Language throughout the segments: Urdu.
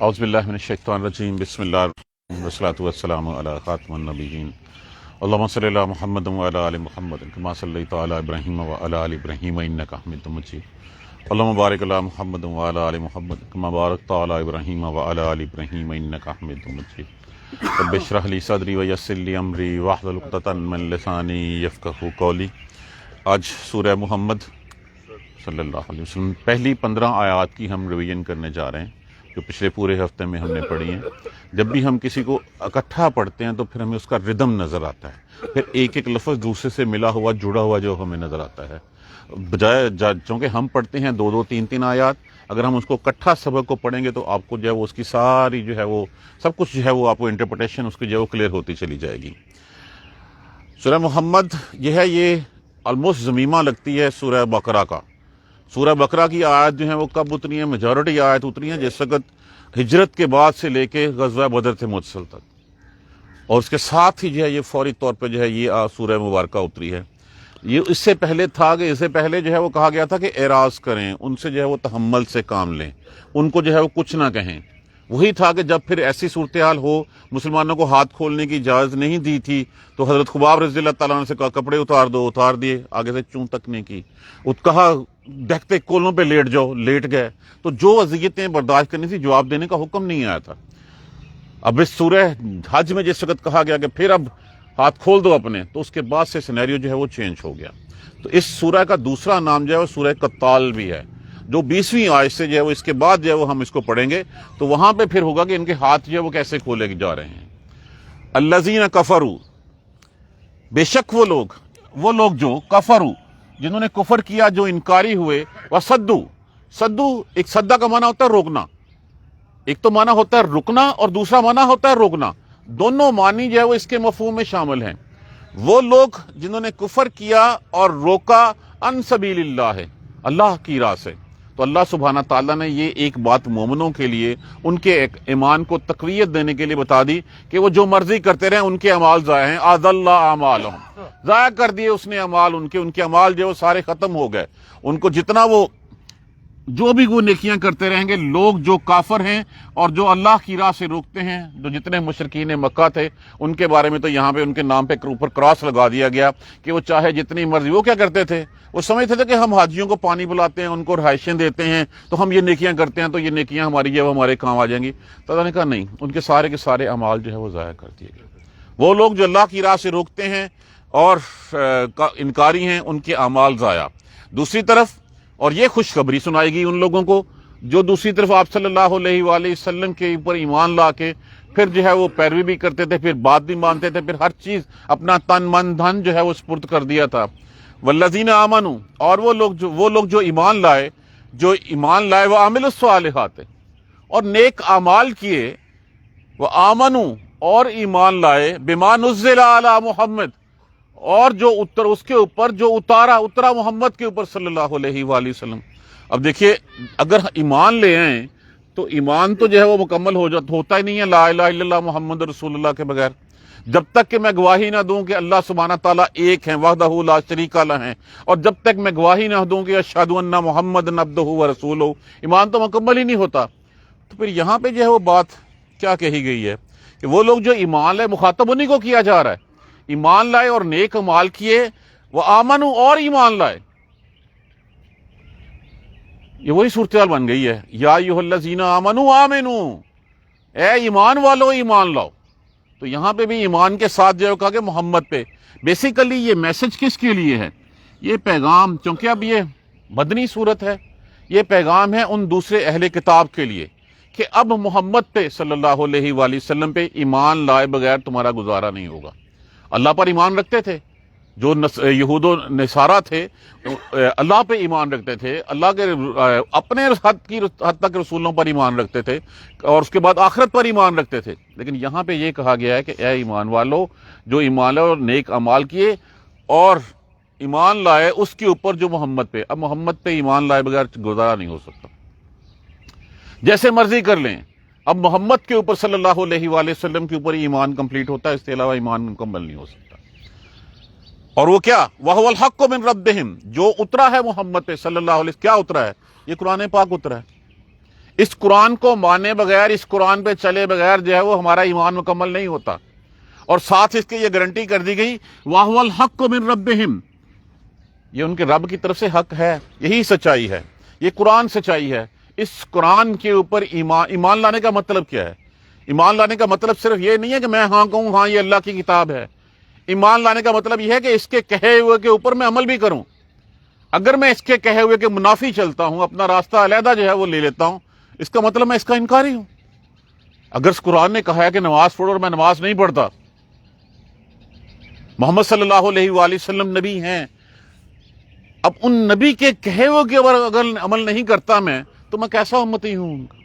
اعوذ باللہ من الشیطان الرجیم بسم اللہ والصلاۃ والسلام علی خاتم النبیین اللہم صلی علی محمد وعلی آل محمد کما صلیت علی ابراہیم وعلی آل ابراہیم انک حمید مجید اللہم بارک علی محمد وعلی آل محمد کما بارکت علی ابراہیم وعلی آل ابراہیم انک حمید مجید رب اشرح لی صدری ویسر لی امری واحلل عقدۃ من لسانی یفقہوا قولی۔ آج سورہ محمد صلی اللہ علیہ وسلم پہلی 15 آیات کی ہم ریویژن کرنے جا رہے ہیں جو پچھلے پورے ہفتے میں ہم نے پڑھی ہیں۔ جب بھی ہم کسی کو اکٹھا پڑھتے ہیں تو پھر ہمیں اس کا ردم نظر آتا ہے، پھر ایک ایک لفظ دوسرے سے ملا ہوا جڑا ہوا جو ہمیں نظر آتا ہے، بجائے چونکہ ہم پڑھتے ہیں 2 3 آیات، اگر ہم اس کو اکٹھا سبق کو پڑھیں گے تو آپ کو جو ہے وہ اس کی ساری جو ہے وہ سب کچھ جو ہے وہ آپ کو انٹرپریٹیشن اس کی جو ہے وہ کلیئر ہوتی چلی جائے گی۔ سورہ محمد یہ آلموسٹ ضمیمہ لگتی ہے سورہ بقرہ کا۔ سورہ بقرہ کی آیت جو ہیں وہ کب اتری ہیں؟ میجورٹی آیت اتری ہیں جس وقت ہجرت کے بعد سے لے کے غزوہ بدر سے متصل تک، اور اس کے ساتھ ہی جو ہے یہ فوری طور پہ جو ہے یہ سورہ مبارکہ اتری ہے۔ یہ اس سے پہلے تھا کہ اس سے پہلے جو ہے وہ کہا گیا تھا کہ اعراض کریں، ان سے جو ہے وہ تحمل سے کام لیں، ان کو جو ہے وہ کچھ نہ کہیں۔ وہی تھا کہ جب پھر ایسی صورتحال ہو، مسلمانوں کو ہاتھ کھولنے کی اجازت نہیں دی تھی تو حضرت خباب رضی اللہ تعالیٰ عنہ سے کہا کپڑے اتار دو، اتار دیے، آگے سے چون تک نہیں کی، کہا دہتے کولوں پہ لیٹ جاؤ، لیٹ گئے۔ تو جو اذیتیں برداشت کرنی تھی جواب دینے کا حکم نہیں آیا تھا۔ اب اس سورہ حج میں جس وقت کہا گیا کہ پھر اب ہاتھ کھول دو اپنے، تو اس کے بعد سے سینیریو جو ہے وہ چینج ہو گیا۔ تو اس سورہ کا دوسرا نام جو ہے وہ سورہ قتال بھی ہے، جو 20ویں آیت سے جو ہے وہ اس کے بعد جو ہے وہ ہم اس کو پڑھیں گے تو وہاں پہ پھر ہوگا کہ ان کے ہاتھ جو ہے وہ کیسے کھولے جا رہے ہیں۔ الذین کفروا، بے شک وہ لوگ جو کفروا، جنہوں نے کفر کیا، جو انکاری ہوئے، صدو ایک صدہ کا معنی ہوتا ہے روکنا، ایک تو معنی ہوتا ہے رکنا اور دوسرا معنی ہوتا ہے روکنا، دونوں معنی جو ہے وہ اس کے مفہوم میں شامل ہیں۔ وہ لوگ جنہوں نے کفر کیا اور روکا ان سبیل اللہ، اللہ کی راہ سے، تو اللہ سبحانہ تعالیٰ نے یہ ایک بات مومنوں کے لیے ان کے ایمان کو تقویت دینے کے لیے بتا دی کہ وہ جو مرضی کرتے رہیں ان کے اعمال ضائع ہیں۔ اضل اللہ اعمالہم، ضائع کر دیے اس نے اعمال، ان کے اعمال جو سارے ختم ہو گئے۔ ان کو جتنا وہ جو بھی وہ نیکیاں کرتے رہیں گے، لوگ جو کافر ہیں اور جو اللہ کی راہ سے روکتے ہیں، جو جتنے مشرکین مکہ تھے ان کے بارے میں تو یہاں پہ ان کے نام پہ اوپر کراس لگا دیا گیا کہ وہ چاہے جتنی مرضی، وہ کیا کرتے تھے؟ وہ سمجھتے تھے کہ ہم حاجیوں کو پانی پلاتے ہیں، ان کو رہائشیں دیتے ہیں، تو ہم یہ نیکیاں کرتے ہیں تو یہ نیکیاں ہماری جو ہمارے کام آ جائیں گی۔ تو اللہ نے کہا نہیں، ان کے سارے اعمال جو ہے وہ ضائع کر دیے گئے۔ وہ لوگ جو اللہ کی راہ سے روکتے ہیں اور انکاری ہیں، ان کے اعمال ضائع۔ دوسری طرف اور یہ خوشخبری سنائے گی ان لوگوں کو جو دوسری طرف آپ صلی اللہ علیہ وآلہ وسلم کے اوپر ایمان لا کے پھر جو ہے وہ پیروی بھی کرتے تھے، پھر بات بھی مانتے تھے، پھر ہر چیز اپنا تن من دھن جو ہے وہ سپرد کر دیا تھا۔ والذین آمنوا، اور وہ لوگ جو ایمان لائے وہ عاملوا الصالحات، اور نیک اعمال کیے، وہ آمنوا، اور ایمان لائے، بما نزل علی محمد، اور جو اس کے اوپر جو اترا محمد کے اوپر صلی اللہ علیہ وآلہ وسلم۔ اب دیکھیے، اگر ایمان لے آئیں تو ایمان تو جو ہے وہ مکمل ہوتا ہی نہیں ہے لا الہ الا اللہ محمد رسول اللہ کے بغیر۔ جب تک کہ میں گواہی نہ دوں کہ اللہ سبحانہ تعالیٰ ایک ہیں، وحدہ لا شریک لہ ہیں، اور جب تک میں گواہی نہ دوں کہ اشہد ان محمد عبدہ ورسولہ، ایمان تو مکمل ہی نہیں ہوتا۔ تو پھر یہاں پہ جو ہے وہ بات کیا کہی گئی ہے کہ وہ لوگ جو ایمان لائے، مخاطب انہیں کو کیا جا رہا ہے، ایمان لائے اور نیک اعمال کیے، وہ آمنو، اور ایمان لائے۔ یہ وہی صورتحال بن گئی ہے، یا ایھا الذین آمنو آمنو، اے ایمان والو ایمان لاؤ۔ تو یہاں پہ بھی ایمان کے ساتھ جو ہے کہا کہ محمد پہ۔ بیسیکلی یہ میسج کس کے لیے ہے؟ یہ پیغام، چونکہ اب یہ مدنی صورت ہے، یہ پیغام ہے ان دوسرے اہل کتاب کے لیے کہ اب محمد پہ صلی اللہ علیہ وآلہ وسلم پہ ایمان لائے بغیر تمہارا گزارا نہیں ہوگا۔ اللہ پر ایمان رکھتے تھے، جو یہود و نصارہ تھے اللہ پہ ایمان رکھتے تھے، اللہ کے اپنے حد تک رسولوں پر ایمان رکھتے تھے، اور اس کے بعد آخرت پر ایمان رکھتے تھے۔ لیکن یہاں پہ یہ کہا گیا ہے کہ اے ایمان والو، جو ایمان لائے اور نیک اعمال کیے اور ایمان لائے اس کے اوپر جو محمد پہ۔ اب محمد پہ ایمان لائے بغیر گزارا نہیں ہو سکتا، جیسے مرضی کر لیں۔ اب محمد کے اوپر صلی اللہ علیہ وآلہ وسلم کے اوپر ایمان کمپلیٹ ہوتا ہے، اس کے علاوہ ایمان مکمل نہیں ہو سکتا۔ اور وہ کیا؟ وَهُوَ الْحَقُّ مِن رَبِّهِمْ، جو اترا ہے محمد پہ صلی اللہ علیہ وسلم، کیا اترا ہے؟ یہ قرآن پاک اترا ہے۔ اس قرآن کو مانے بغیر، اس قرآن پہ چلے بغیر جو ہے وہ ہمارا ایمان مکمل نہیں ہوتا۔ اور ساتھ اس کے یہ گارنٹی کر دی گئی وَهُوَ الْحَقُّ مِن رَبِّهِمْ، یہ ان کے رب کی طرف سے حق ہے، یہی سچائی ہے، یہ قرآن سچائی ہے۔ اس قرآن کے اوپر ایمان لانے کا مطلب کیا ہے؟ ایمان لانے کا مطلب صرف یہ نہیں ہے کہ میں ہاں کہوں ہاں یہ اللہ کی کتاب ہے۔ ایمان لانے کا مطلب یہ ہے کہ اس کے کہے ہوئے کے اوپر میں عمل بھی کروں۔ اگر میں اس کے کہے ہوئے کے منافی چلتا ہوں، اپنا راستہ علیحدہ جو ہے وہ لے لیتا ہوں، اس کا مطلب میں اس کا انکاری ہوں۔ اگر اس قرآن نے کہا ہے کہ نماز پڑھو اور میں نماز نہیں پڑھتا، محمد صلی اللہ علیہ وآلہ وسلم نبی ہیں، اب ان نبی کے کہے ہوئے کے اوپر اگر عمل نہیں کرتا میں، تو میں کیسا امتی ہوں ان کا؟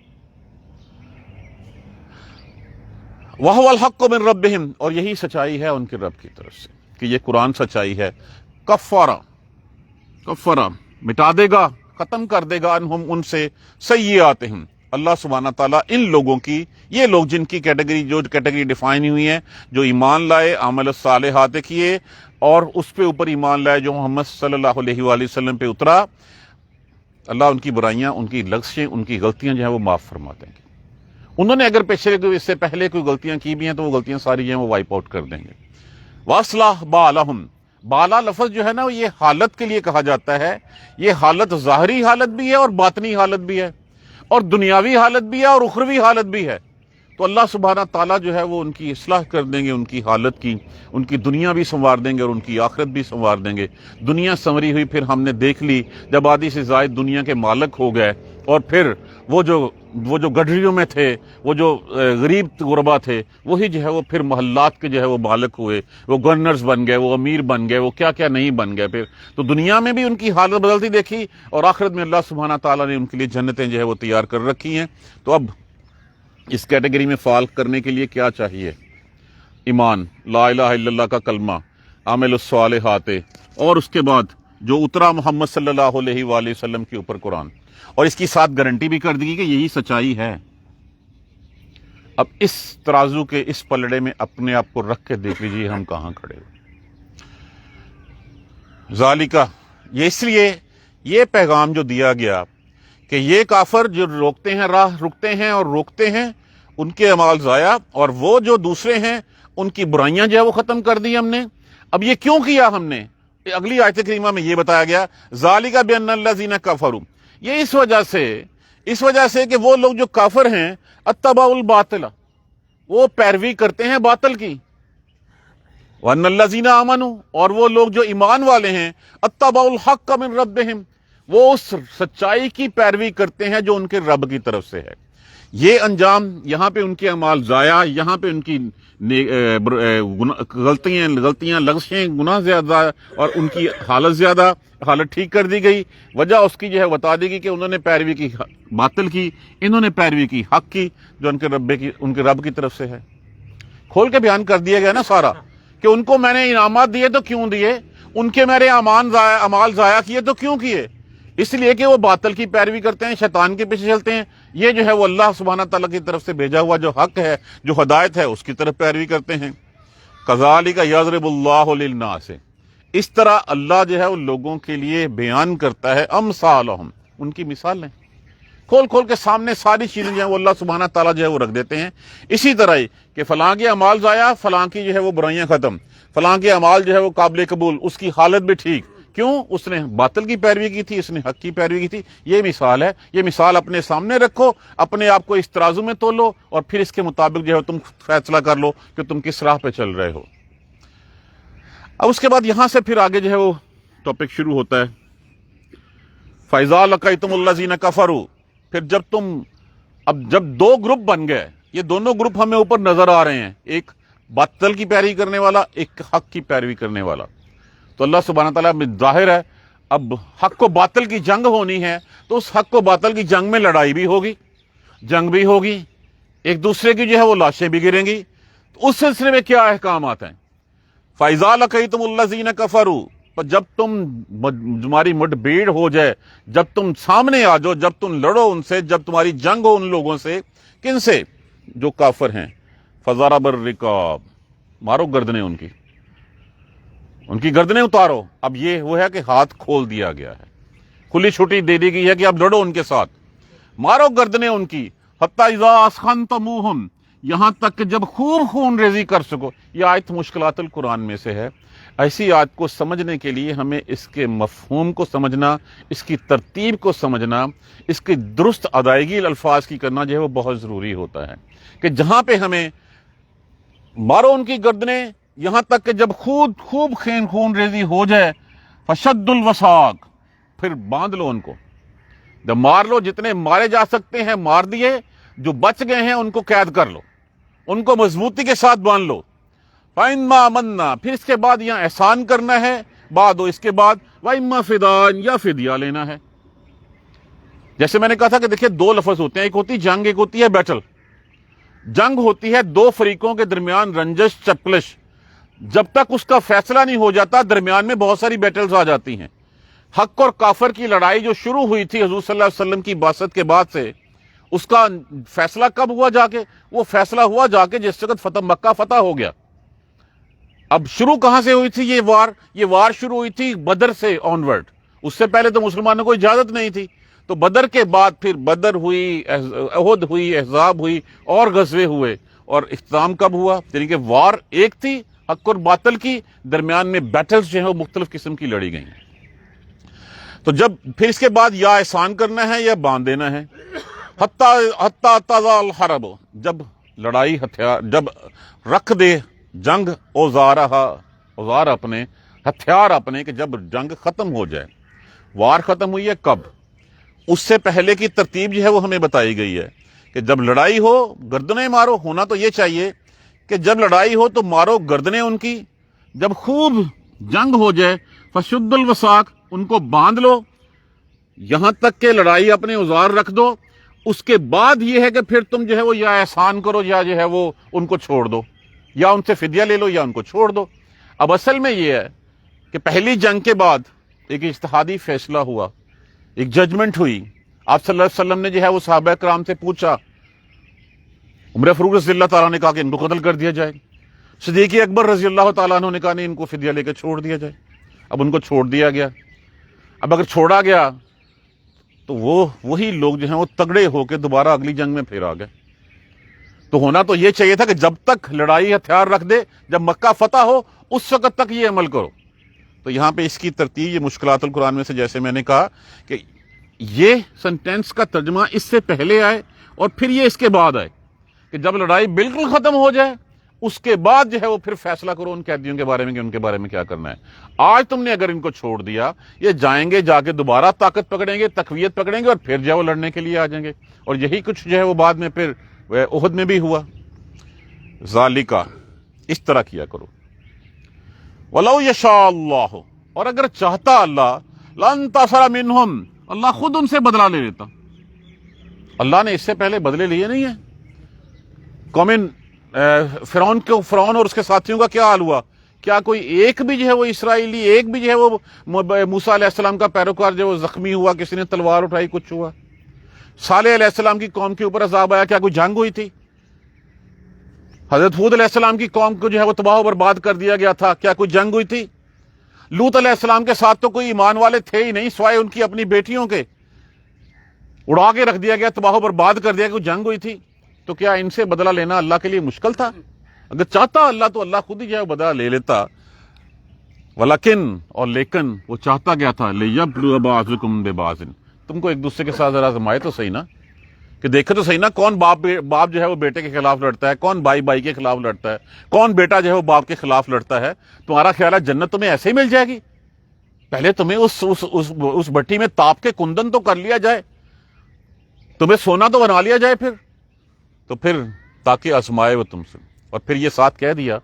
وَهُوَ الْحَقُّ مِن رَبِّهِمْ، اور یہی سچائی ہے ان کے رب کی طرف سے کہ یہ قرآن سچائی ہے۔ کفارہ مٹا دے گا، ختم کر دے گا انہم ان سے سیئاتہم، اللہ سبحانہ تعالیٰ ان لوگوں کی، یہ لوگ جن کی کیٹیگری ڈیفائن ہوئی ہے، جو ایمان لائے، عمل الصالحات کیے اور اس پہ اوپر ایمان لائے جو محمد صلی اللہ علیہ وآلہ وسلم پہ اترا، اللہ ان کی برائیاں، ان کی لغزشیں، ان کی غلطیاں جو ہیں وہ معاف فرما دیں گے۔ انہوں نے اگر اس سے پہلے کوئی غلطیاں کی بھی ہیں تو وہ غلطیاں ساری جو ہیں وہ وائپ آؤٹ کر دیں گے۔ وَأَصْلَحَ بَالَهُمْ، بالا لفظ جو ہے نا یہ حالت کے لیے کہا جاتا ہے، یہ حالت ظاہری حالت بھی ہے اور باطنی حالت بھی ہے، اور دنیاوی حالت بھی ہے اور اخروی حالت بھی ہے۔ تو اللہ سبحانہ تعالیٰ جو ہے وہ ان کی اصلاح کر دیں گے، ان کی حالت کی، ان کی دنیا بھی سنوار دیں گے اور ان کی آخرت بھی سنوار دیں گے۔ دنیا سنوری ہوئی پھر ہم نے دیکھ لی جب آدھی سے زائد دنیا کے مالک ہو گئے، اور پھر وہ جو گڈریوں میں تھے، وہ جو غریب غربا تھے، وہی جو ہے وہ پھر محلات کے جو ہے وہ مالک ہوئے، وہ گورنرز بن گئے، وہ امیر بن گئے، وہ کیا کیا نہیں بن گئے۔ پھر تو دنیا میں بھی ان کی حالت بدلتی دیکھی، اور آخرت میں اللہ سبحانہ تعالیٰ نے ان کے لیے جنتیں جو ہے وہ تیار کر رکھی ہیں۔ تو اب اس کیٹیگری میں فال کرنے کے لیے کیا چاہیے؟ ایمان، لا الہ الا اللہ کا کلمہ، عامل الصالحات، اور اس کے بعد جو اترا محمد صلی اللہ علیہ وآلہ وسلم کے اوپر قرآن، اور اس کی ساتھ گارنٹی بھی کر دی گئی کہ یہی سچائی ہے۔ اب اس ترازو کے اس پلڑے میں اپنے آپ کو رکھ کے دیکھ لیجیے ہم کہاں کھڑے ہوئے۔ ذالکہ، یہ اس لیے یہ پیغام جو دیا گیا کہ یہ کافر جو روکتے ہیں، راہ رکتے ہیں اور روکتے ہیں، ان کے اعمال ضائع، اور وہ جو دوسرے ہیں ان کی برائیاں جو ہے وہ ختم کر دی ہم نے۔ اب یہ کیوں کیا ہم نے؟ اگلی آیت کریمہ میں یہ بتایا گیا، ذالکہ بأن الذین کفروا، یہ اس وجہ سے کہ وہ لوگ جو کافر ہیں، اتبعوا الباطل، وہ پیروی کرتے ہیں باطل کی، وان الذین آمنوا، اور وہ لوگ جو ایمان والے ہیں، اتبعوا الحق من ربہم، وہ اس سچائی کی پیروی کرتے ہیں جو ان کے رب کی طرف سے ہے۔ یہ انجام، یہاں پہ ان کے اعمال ضائع، یہاں پہ ان کی غلطیاں لغزشیں، گناہ زیادہ، اور ان کی حالت زیادہ، حالت ٹھیک کر دی گئی۔ وجہ اس کی جو ہے بتا دی گئی کہ انہوں نے پیروی کی باطل کی، انہوں نے پیروی کی حق کی جو ان کے رب کی طرف سے ہے۔ کھول کے بیان کر دیا گیا نا سارا، کہ ان کو میں نے انعامات دیے تو کیوں دیے، ان کے میرے اعمال ضائع کیے تو کیوں کیے؟ اس لیے کہ وہ باطل کی پیروی کرتے ہیں، شیطان کے پیچھے چلتے ہیں۔ یہ جو ہے وہ اللہ سبحانہ تعالیٰ کی طرف سے بھیجا ہوا جو حق ہے، جو ہدایت ہے، اس کی طرف پیروی کرتے ہیں۔ کذالک یضرب اللہ للناس، اس طرح اللہ جو ہے وہ لوگوں کے لیے بیان کرتا ہے امثالہم، ان کی مثالیں کھول کے سامنے ساری چیزیں جو ہیں وہ اللہ سبحانہ تعالیٰ جو ہے وہ رکھ دیتے ہیں۔ اسی طرح ہی کہ فلاں کے اعمال ضائع، فلاں کی جو ہے وہ برائیاں ختم، فلاں کے اعمال جو ہے وہ قابل قبول، اس کی حالت بھی ٹھیک۔ کیوں؟ اس نے باطل کی پیروی کی تھی، اس نے حق کی پیروی کی تھی۔ یہ مثال ہے، یہ مثال اپنے سامنے رکھو، اپنے آپ کو اس ترازو میں تولو، اور پھر اس کے مطابق جو ہے تم فیصلہ کر لو کہ تم کس راہ پہ چل رہے ہو۔ اب اس کے بعد یہاں سے پھر آگے جو ہے وہ ٹاپک شروع ہوتا ہے، فَإِذَا لَقِيتُمُ الَّذِينَ كَفَرُوا، پھر جب دو گروپ بن گئے، یہ دونوں گروپ ہمیں اوپر نظر آ رہے ہیں، ایک باطل کی پیروی کرنے والا، ایک حق کی پیروی کرنے والا۔ تو اللہ سبحانہ تعالیٰ میں ظاہر ہے اب حق و باطل کی جنگ ہونی ہے، تو اس حق و باطل کی جنگ میں لڑائی بھی ہوگی، جنگ بھی ہوگی، ایک دوسرے کی جو ہے وہ لاشیں بھی گریں گی۔ تو اس سلسلے میں کیا احکامات ہیں؟ فَإِذَا لَقِيتُمُ الَّذِينَ كَفَرُوا، جب تمہاری مٹ بھیڑ ہو جائے، جب تم سامنے آ جاؤ، جب تم لڑو ان سے، جب تمہاری جنگ ہو ان لوگوں سے، کن سے؟ جو کافر ہیں۔ فَضَرَبَ الرِّقَابَ، مارو گردنیں ان کی گردنیں اتارو۔ اب یہ وہ ہے کہ ہاتھ کھول دیا گیا ہے، کھلی چھٹی دے دی گئی ہے کہ اب لڑو ان کے ساتھ۔ مارو گردنیں ان کی، حتی اذا اسخنتموہم، یہاں تک کہ جب خوب خون ریزی کر سکو۔ یہ آیت مشکلات القرآن میں سے ہے۔ ایسی آیت کو سمجھنے کے لیے ہمیں اس کے مفہوم کو سمجھنا، اس کی ترتیب کو سمجھنا، اس کی درست ادائیگی الفاظ کی کرنا جو ہے وہ بہت ضروری ہوتا ہے، کہ جہاں پہ ہمیں مارو ان کی گردنیں یہاں تک کہ جب خوب خون ریزی ہو جائے، فشد الوثاق، پھر باندھ لو ان کو، جب مار لو، جتنے مارے جا سکتے ہیں مار دیے، جو بچ گئے ہیں ان کو قید کر لو، ان کو مضبوطی کے ساتھ باندھ لو۔ فَإِمَّا مَنَّا، پھر اس کے بعد یہاں احسان کرنا ہے، بعد اس کے بعد وَإِمَّا فِدَاءً، یا فدیہ لینا ہے۔ جیسے میں نے کہا تھا کہ دیکھیں دو لفظ ہوتے ہیں، ایک ہوتی جنگ، ایک ہوتی ہے بیٹل۔ جنگ ہوتی ہے دو فریقوں کے درمیان رنجش چپکلش، جب تک اس کا فیصلہ نہیں ہو جاتا درمیان میں بہت ساری بیٹلز آ جاتی ہیں۔ حق اور کافر کی لڑائی جو شروع ہوئی تھی حضور صلی اللہ علیہ وسلم کی بعثت کے بعد سے، اس کا فیصلہ کب ہوا جا کے؟ وہ فیصلہ ہوا جا کے جس وقت مکہ فتح ہو گیا۔ اب شروع کہاں سے ہوئی تھی یہ وار شروع ہوئی تھی بدر سے آنورڈ۔ اس سے پہلے تو مسلمانوں کو اجازت نہیں تھی، تو بدر کے بعد پھر بدر ہوئی، احد ہوئی، احزاب ہوئی، اور غزوے ہوئے، اور اختتام کب ہوا؟ یعنی کہ وار ایک تھی حق اور باطل کی، درمیان میں بیٹلز جو ہیں وہ مختلف قسم کی لڑی گئی۔ تو جب پھر اس کے بعد یا احسان کرنا ہے یا باندھ دینا ہے، حتی تضع الحرب، جب لڑائی ہتھیار، جب رکھ دے جنگ اوزار اپنے، ہتھیار اپنے، کہ جب جنگ ختم ہو جائے۔ وار ختم ہوئی ہے کب؟ اس سے پہلے کی ترتیب جو ہے وہ ہمیں بتائی گئی ہے کہ جب لڑائی ہو گردنیں مارو، ہونا تو یہ چاہیے کہ جب لڑائی ہو تو مارو گردنیں ان کی، جب خوب جنگ ہو جائے فشد الوثاق، ان کو باندھ لو یہاں تک کہ لڑائی اپنے اوزار رکھ دو۔ اس کے بعد یہ ہے کہ پھر تم جو ہے وہ یا احسان کرو یا جو ہے وہ ان کو چھوڑ دو، یا ان سے فدیہ لے لو یا ان کو چھوڑ دو۔ اب اصل میں یہ ہے کہ پہلی جنگ کے بعد ایک اجتہادی فیصلہ ہوا، ایک ججمنٹ ہوئی۔ آپ صلی اللہ علیہ وسلم نے جو ہے وہ صحابہ کرام سے پوچھا، عمر فاروق رضی اللہ تعالیٰ نے کہا کہ ان کو قتل کر دیا جائے، صدیق اکبر رضی اللہ تعالیٰ عنہ نے کہا نہیں، ان کو فدیہ لے کے چھوڑ دیا جائے۔ اب ان کو چھوڑ دیا گیا۔ اب اگر چھوڑا گیا تو وہی لوگ جو ہیں وہ تگڑے ہو کے دوبارہ اگلی جنگ میں پھر آ گئے۔ تو ہونا تو یہ چاہیے تھا کہ جب تک لڑائی ہتھیار رکھ دے، جب مکہ فتح ہو اس وقت تک یہ عمل کرو۔ تو یہاں پہ اس کی ترتیب یہ مشکلات القرآن میں سے، جیسے میں نے کہا کہ یہ سنٹینس کا ترجمہ اس سے پہلے آئے اور پھر یہ اس کے بعد آئے، کہ جب لڑائی بالکل ختم ہو جائے اس کے بعد جو ہے وہ پھر فیصلہ کرو ان قیدیوں کے بارے میں کہ ان کے بارے میں کیا کرنا ہے۔ آج تم نے اگر ان کو چھوڑ دیا، یہ جائیں گے، جا کے دوبارہ طاقت پکڑیں گے، تقویت پکڑیں گے، اور پھر جو ہے وہ لڑنے کے لیے آ جائیں گے۔ اور یہی کچھ جو ہے وہ بعد میں پھر احد میں بھی ہوا۔ ذالکا، اس طرح کیا کرو۔ وَلَوْ يَشَاءُ اللَّهُ، اور اگر چاہتا اللہ، لَانْتَصَرَ مِنْهُمْ، اللہ خود ان سے بدلہ لے لیتا۔ اللہ نے اس سے پہلے بدلے لیے نہیں ہیں۔ فرعون اور اس کے ساتھیوں کا کیا حال ہوا؟ کیا کوئی ایک بھی جو ہے وہ اسرائیلی، ایک بھی جو ہے وہ موسیٰ علیہ السلام کا پیروکار جو زخمی ہوا، کسی نے تلوار اٹھائی، کچھ ہوا؟ صالح علیہ السلام کی قوم کے اوپر عذاب آیا، کیا کوئی جنگ ہوئی تھی؟ حضرت ہود علیہ السلام کی قوم کو جو ہے وہ تباہ و برباد کر دیا گیا تھا، کیا کوئی جنگ ہوئی تھی؟ لوط علیہ السلام کے ساتھ تو کوئی ایمان والے تھے ہی نہیں سوائے ان کی اپنی بیٹیوں کے، اڑا کے رکھ دیا گیا، تباہ و برباد کر دیا، کوئی جنگ ہوئی تھی؟ تو کیا ان سے بدلہ لینا اللہ کے لیے مشکل تھا؟ اگر چاہتا اللہ تو اللہ خود ہی جو ہے بدلہ لے لیتا۔ ولیکن، اور لیکن وہ چاہتا کیا تھا؟ لیبلو بعضکم ببعض، تم کو ایک دوسرے کے ساتھ ذرا آزمائے تو صحیح نا، کہ دیکھے تو صحیح نا کون باپ جو ہے وہ بیٹے کے خلاف لڑتا ہے، کون بھائی کے خلاف لڑتا ہے، کون بیٹا جو ہے وہ باپ کے خلاف لڑتا ہے۔ تمہارا خیال ہے جنت تمہیں ایسے ہی مل جائے گی؟ پہلے تمہیں اس بھٹی میں تاپ کے کندن تو کر لیا جائے، تمہیں سونا تو بنا لیا جائے، تو پھر تاکہ آزمائے وہ تم سے۔ اور پھر یہ ساتھ کہہ دیا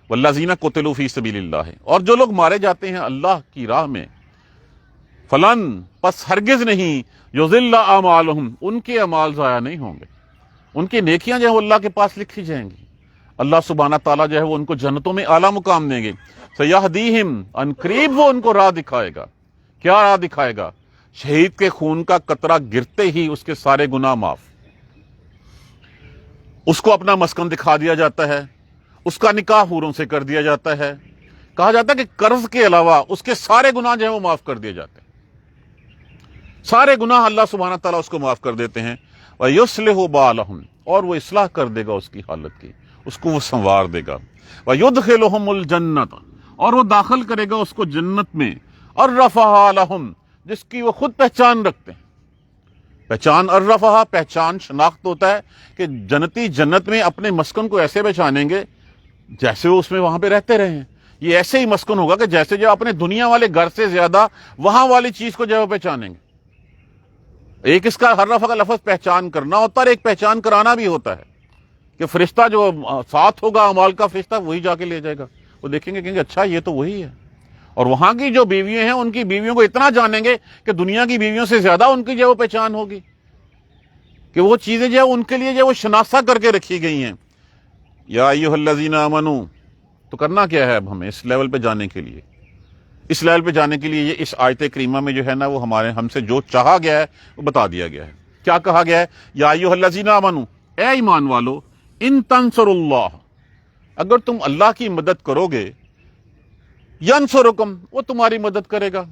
والذین قتلوا فی سبیل اللہ، اور جو لوگ مارے جاتے ہیں اللہ کی راہ میں، فلن، پس ہرگز نہیں، یضل اعمالہم، ان کے اعمال ضائع نہیں ہوں گے، ان کی نیکیاں جو ہیں وہ اللہ کے پاس لکھی جائیں گی۔ اللہ سبحانہ تعالیٰ جو ہے وہ ان کو جنتوں میں اعلیٰ مقام دیں گے۔ سیہدیہم، ان قریب وہ ان کو راہ دکھائے گا۔ کیا راہ دکھائے گا؟ شہید کے خون کا قطرہ گرتے ہی اس کے سارے گناہ معاف، اس کو اپنا مسکن دکھا دیا جاتا ہے، اس کا نکاح حوروں سے کر دیا جاتا ہے، کہا جاتا ہے کہ قرض کے علاوہ اس کے سارے گناہ جو ہیں وہ معاف کر دیے جاتے ہیں، سارے گناہ اللہ سبحانہ تعالیٰ اس کو معاف کر دیتے ہیں۔ وَيُصْلِحُ بَالَهُمْ، اور وہ اصلاح کر دے گا اس کی حالت کی، اس کو وہ سنوار دے گا۔ وَيُدْخِلُهُمُ الْجَنَّةَ، اور وہ داخل کرے گا اس کو جنت میں، عَرَّفَهَا لَهُمْ، جس کی وہ خود پہچان رکھتے ہیں۔ پہچان عرفہا، پہچان شناخت ہوتا ہے کہ جنتی جنت میں اپنے مسکن کو ایسے پہچانیں گے جیسے وہ اس میں وہاں پہ رہتے رہے ہیں۔ یہ ایسے ہی مسکن ہوگا کہ جیسے جو اپنے دنیا والے گھر سے زیادہ وہاں والی چیز کو جو ہے وہ پہچانیں گے۔ ایک اس کا عرفہ کا لفظ پہچان کرنا ہوتا ہے اور ایک پہچان کرانا بھی ہوتا ہے کہ فرشتہ جو ساتھ ہوگا اعمال کا فرشتہ وہی جا کے لے جائے گا، وہ دیکھیں گے کہیں گے اچھا یہ تو وہی ہے۔ اور وہاں کی جو بیویاں ہیں ان کی بیویوں کو اتنا جانیں گے کہ دنیا کی بیویوں سے زیادہ ان کی جو وہ پہچان ہوگی کہ وہ چیزیں جو ان کے لیے جو وہ شناسہ کر کے رکھی گئی ہیں۔ یا ایھا الذین آمنو، تو کرنا کیا ہے اب ہمیں اس لیول پہ جانے کے لیے؟ اس لیول پہ جانے کے لیے یہ اس آیت کریمہ میں جو ہے نا وہ ہم سے جو چاہا گیا ہے وہ بتا دیا گیا ہے۔ کیا کہا گیا ہے؟ یا ایھا الذین آمنو، اے ایمان والو، ان تنصروا اللہ، اگر تم اللہ کی مدد کرو گے، ینصرکم، وہ تمہاری مدد کرے گا،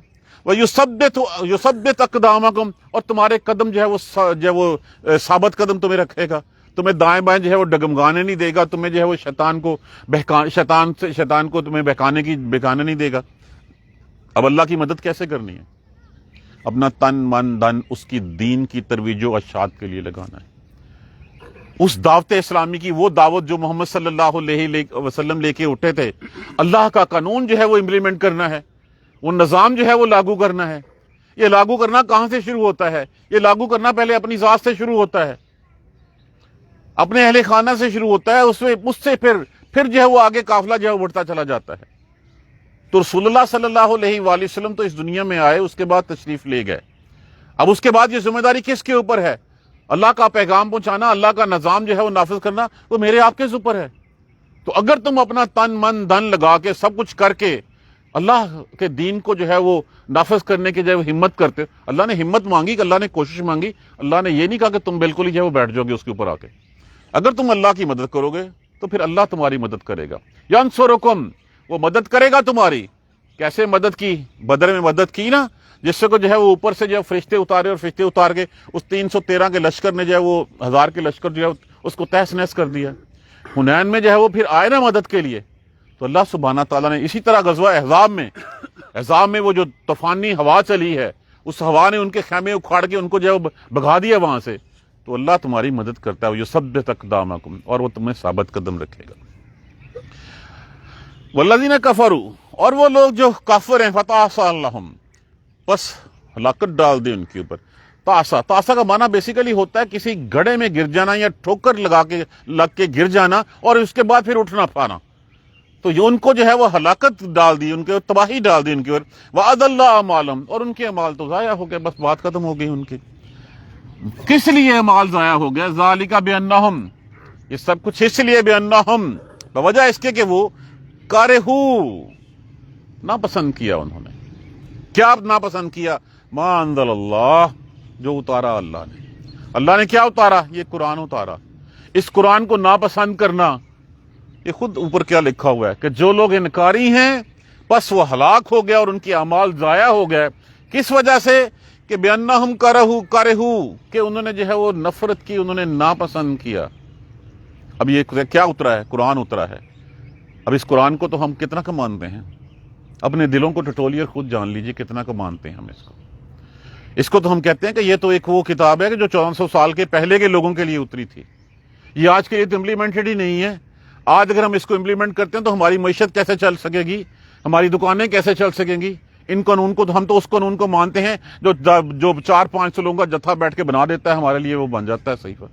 وَيُثَبِّتْ أَقْدَامَكُمْ، اور تمہارے قدم جو ہے وہ ثابت قدم تمہیں رکھے گا، تمہیں دائیں بائیں جو ہے وہ ڈگمگانے نہیں دے گا، تمہیں جو ہے وہ شیطان کو تمہیں بہکانے نہیں دے گا۔ اب اللہ کی مدد کیسے کرنی ہے؟ اپنا تن من دھن اس کی دین کی ترویج و ارشاد کے لیے لگانا ہے۔ اس دعوت اسلامی کی وہ دعوت جو محمد صلی اللہ علیہ وسلم لے کے اٹھے تھے، اللہ کا قانون جو ہے وہ امپلیمنٹ کرنا ہے، وہ نظام جو ہے وہ لاگو کرنا ہے۔ یہ لاگو کرنا کہاں سے شروع ہوتا ہے؟ یہ لاگو کرنا پہلے اپنی ذات سے شروع ہوتا ہے، اپنے اہل خانہ سے شروع ہوتا ہے، اس سے پھر جو ہے وہ آگے قافلہ جو ہے وہ بڑھتا چلا جاتا ہے۔ تو رسول اللہ صلی اللہ علیہ وآلہ وسلم تو اس دنیا میں آئے، اس کے بعد تشریف لے گئے۔ اب اس کے بعد یہ ذمہ داری کس کے اوپر ہے؟ اللہ کا پیغام پہنچانا، اللہ کا نظام جو ہے وہ نافذ کرنا، وہ میرے آپ کے اوپر ہے۔ تو اگر تم اپنا تن من دھن لگا کے سب کچھ کر کے اللہ کے دین کو جو ہے وہ نافذ کرنے کی جو ہے ہمت کرتے، اللہ نے ہمت مانگی کہ اللہ نے کوشش مانگی، اللہ نے یہ نہیں کہا کہ تم بالکل ہی جو ہے وہ بیٹھ جاؤ گے اس کے اوپر آ کے۔ اگر تم اللہ کی مدد کرو گے تو پھر اللہ تمہاری مدد کرے گا۔ ینصرکم، وہ مدد کرے گا تمہاری۔ کیسے مدد کی؟ بدر میں مدد کی نا، جس سے کو جو ہے وہ اوپر سے جو ہے فرشتے اتارے، اور فرشتے اتار کے اس 313 کے لشکر نے جو ہے وہ 1000 کے لشکر جو ہے اس کو تہس نہس کر دیا۔ حنین میں جو ہے وہ پھر آئے نا مدد کے لیے، تو اللہ سبحانہ تعالیٰ نے اسی طرح غزوہ احزاب میں وہ جو طوفانی ہوا چلی ہے، اس ہوا نے ان کے خیمے اکھاڑ کے ان کو جو ہے وہ بھگا دیا وہاں سے۔ تو اللہ تمہاری مدد کرتا ہے، یثبت اقدامکم، اور وہ تمہیں ثابت قدم رکھے گا۔ والذین کفروا، اور وہ لوگ جو کافر ہیں، فتعصی لہم، بس ہلاکت ڈال دی ان کے اوپر۔ تاسا کا معنی بیسیکلی ہوتا ہے کسی گڑھے میں گر جانا یا ٹھوکر لگ کے گر جانا اور اس کے بعد پھر اٹھنا پانا۔ تو یہ ان کو جو ہے وہ ہلاکت ڈال دی، ان کے تباہی ڈال دی ان کے اوپر۔ وَأَضَلَّ أَعْمَالَهُمْ، اور ان کے اعمال تو ضائع ہو گئے، بس بات ختم ہو گئی ان کی۔ کس لیے اعمال ضائع ہو گئے؟ ذَلِكَ بِأَنَّهُمْ، یہ سب کچھ اس لیے بِأَنَّهُمْ، بوجہ اس کے کہ وہ کارہو، ناپسند کیا انہوں نے۔ کیا ناپسند کیا؟ ما انزل اللہ، جو اتارا اللہ نے۔ اللہ نے کیا اتارا؟ یہ قرآن اتارا۔ اس قرآن کو ناپسند کرنا، یہ خود اوپر کیا لکھا ہوا ہے کہ جو لوگ انکاری ہیں بس وہ ہلاک ہو گیا اور ان کے اعمال ضائع ہو گئے۔ کس وجہ سے؟ کہ بِأَنَّهُمْ کَرَہُوا، کہ انہوں نے جو ہے وہ نفرت کی، انہوں نے ناپسند کیا۔ اب یہ کیا اترا ہے؟ قرآن اترا ہے۔ اب اس قرآن کو تو ہم کتنا کا مانتے ہیں؟ اپنے دلوں کو ٹٹولیے اور خود جان لیجئے کتنا کا مانتے ہیں ہم اس کو تو ہم کہتے ہیں کہ یہ تو ایک وہ کتاب ہے کہ جو 1400 سال کے پہلے کے لوگوں کے لیے اتری تھی، یہ آج کے لیے تو امپلیمنٹڈ ہی نہیں ہے۔ آج اگر ہم اس کو امپلیمنٹ کرتے ہیں تو ہماری معیشت کیسے چل سکے گی، ہماری دکانیں کیسے چل سکیں گی؟ ان قانون کو تو ہم تو اس قانون کو مانتے ہیں جو 400-500 لوگوں کا جتھا بیٹھ کے بنا دیتا ہے ہمارے لیے، وہ بن جاتا ہے صحیح۔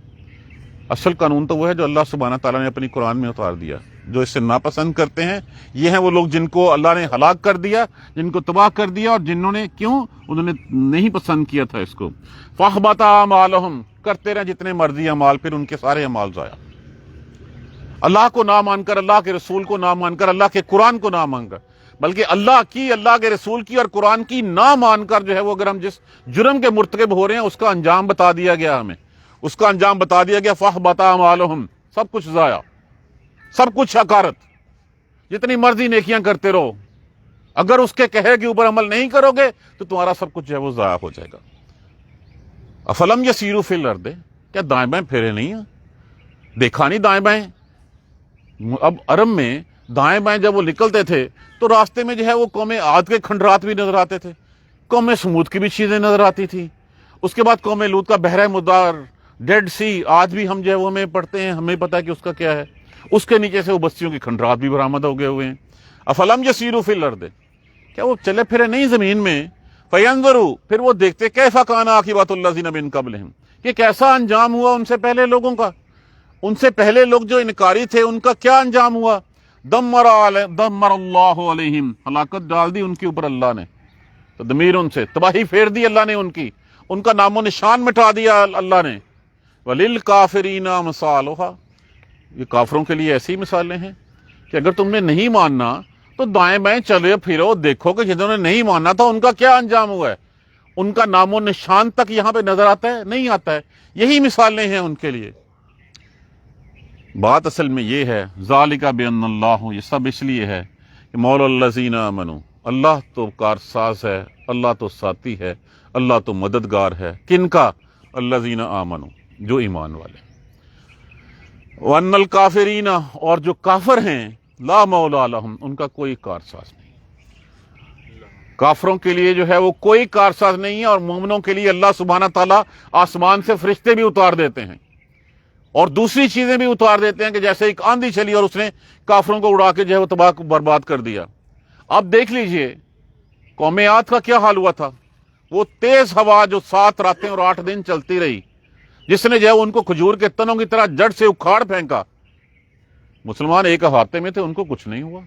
اصل قانون تو وہ ہے جو اللہ سبحانہ تعالیٰ نے اپنی قرآن میں اتار دیا۔ جو اس سے ناپسند کرتے ہیں یہ ہیں وہ لوگ جن کو اللہ نے ہلاک کر دیا، جن کو تباہ کر دیا، اور جنہوں نے انہوں نے نہیں پسند کیا تھا اس کو۔ فَأَحْبَطَ أَعْمَالَهُمْ، کرتے رہے جتنے مرضی اعمال، پھر ان کے سارے اعمال ضائع۔ اللہ کو نہ مان کر، اللہ کے رسول کو نہ مان کر، اللہ کے قرآن کو نہ مان کر، بلکہ اللہ کے رسول کی اور قرآن کی نہ مان کر جو ہے وہ اگر ہم جس جرم کے مرتکب ہو رہے ہیں اس کا انجام بتا دیا گیا، ہمیں اس کا انجام بتا دیا گیا۔ فَأَحْبَطَ أَعْمَالَهُمْ، سب کچھ ضائع، سب کچھ حقارت، جتنی مرضی نیکیاں کرتے رہو، اگر اس کے کہے کے اوپر عمل نہیں کرو گے تو تمہارا سب کچھ جو ہے وہ ضائع ہو جائے گا۔ افلم یسیروا فی الارض، کیا دائیں بائیں پھیرے نہیں ہیں؟ دیکھا نہیں دائیں بائیں؟ اب عرب میں دائیں بائیں جب وہ نکلتے تھے تو راستے میں جو ہے وہ قوم عاد کے کھنڈرات بھی نظر آتے تھے، قوم سمود کی بھی چیزیں نظر آتی تھی، اس کے بعد قوم لوط کا بحر مردار، ڈیڈ سی آج بھی ہم جو ہے وہ ہمیں پڑھتے ہیں، ہمیں پتہ ہے کہ اس کا کیا ہے، اس کے نیچے سے وہ بستیوں کی کھنڈرات بھی برآمد ہو گئے ہوئے ہیں۔ افلم یسیروا فی الارض، کیا وہ چلے پھرے نہیں زمین میں؟ فینظروا، پھر وہ دیکھتے کیف کان عاقبۃ الذین من قبلہم، کہ کیسا انجام ہوا ان سے پہلے لوگوں کا، ان سے پہلے لوگ جو انکاری تھے ان کا کیا انجام ہوا۔ دمر اللہ علیہم، ہلاکت ڈال دی ان کے اوپر اللہ نے، تدمیر، ان سے تباہی پھیر دی اللہ نے، ان کا نام و نشان مٹا دیا اللہ نے۔ وَلِلْكَافِرِينَ أَمْثَالُهَا، یہ کافروں کے لیے ایسی مثالیں ہیں کہ اگر تم نے نہیں ماننا تو دائیں بائیں چلو پھرو، دیکھو کہ جنہوں نے نہیں ماننا تھا ان کا کیا انجام ہوا ہے، ان کا نام و نشان تک یہاں پہ نظر آتا ہے؟ نہیں آتا ہے۔ یہی مثالیں ہیں ان کے لیے۔ بات اصل میں یہ ہے، ذالک بان اللہ، یہ سب اس لیے ہے کہ مولا الذین آمنوا، اللہ تو کارساز ہے، اللہ تو ساتھی ہے، اللہ تو مددگار ہے، کن کا؟ الذین آمنوا، جو ایمان والے۔ وان الکافرین، اور جو کافر ہیں، لا مولا لہم، ان کا کوئی کارساز نہیں، کافروں کے لیے جو ہے وہ کوئی کارساز نہیں ہے، اور مومنوں کے لیے اللہ سبحانہ تعالیٰ آسمان سے فرشتے بھی اتار دیتے ہیں اور دوسری چیزیں بھی اتار دیتے ہیں، کہ جیسے ایک آندھی چلی اور اس نے کافروں کو اڑا کے جو ہے وہ تباہ برباد کر دیا۔ اب دیکھ لیجئے قوم عاد کا کیا حال ہوا تھا، وہ تیز ہوا جو 7 راتیں اور 8 دن چلتی رہی، جس نے جو ہے ان کو کھجور کے تنوں کی طرح جڑ سے اکھاڑ پھینکا۔ مسلمان ایک احاطے میں تھے، ان کو کچھ نہیں ہوا۔